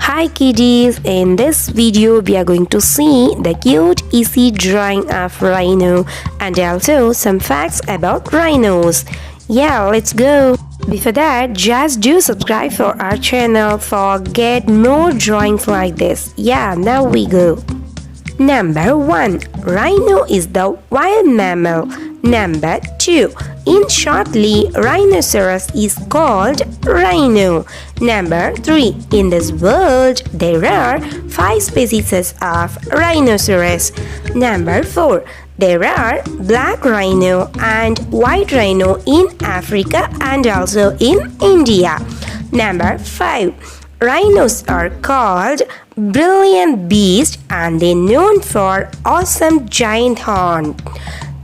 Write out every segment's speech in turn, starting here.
Hi kiddies, in this video we are going to see the cute easy drawing of rhino and also some facts about rhinos. Yeah, let's go. Before that, just do subscribe for our channel for get more drawings like this. Yeah, now we go. Number 1. Rhino is the wild mammal. Number 2. In shortly, rhinoceros is called rhino. Number 3. In this world, there are 5 species of rhinoceros. Number 4. There are black rhino and white rhino in Africa and also in India. Number 5. Rhinos are called brilliant beasts and they're known for awesome giant horn.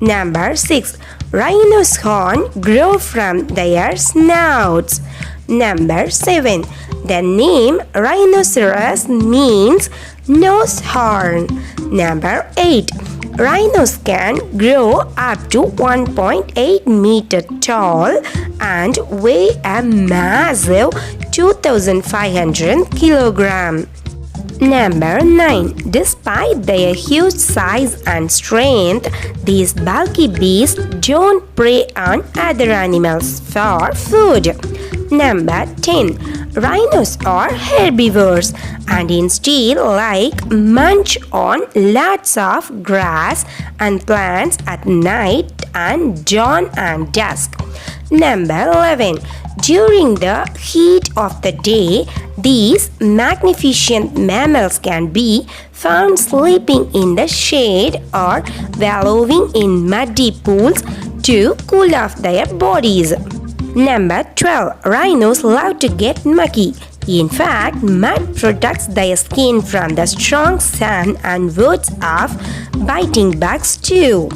Number 6. Rhinos' horn grow from their snouts. Number 7. The name rhinoceros means nose horn. Number 8. Rhinos can grow up to 1.8 meter tall and weigh a massive 2,500 kilograms. Number 9. Despite their huge size and strength, these bulky beasts don't prey on other animals for food. Number 10. Rhinos are herbivores and instead munch on lots of grass and plants at night and dawn and dusk. Number 11. During the heat of the day, these magnificent mammals can be found sleeping in the shade or wallowing in muddy pools to cool off their bodies. Number 12. Rhinos love to get mucky. In fact, mud protects their skin from the strong sun and wards off biting bugs too.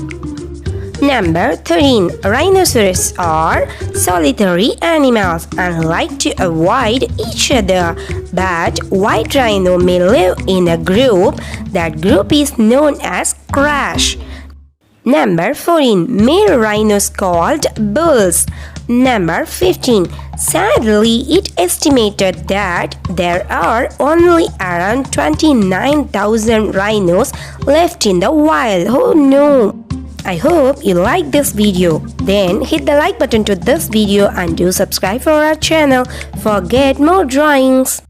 Number 13. Rhinoceros are solitary animals and like to avoid each other, but white rhino may live in a group. That group is known as crash. Number 14. Male rhinos called bulls. Number 15. Sadly, it estimated that there are only around 29,000 rhinos left in the wild. Oh no! I hope you like this video. Then hit the like button to this video and do subscribe for our channel for get more drawings.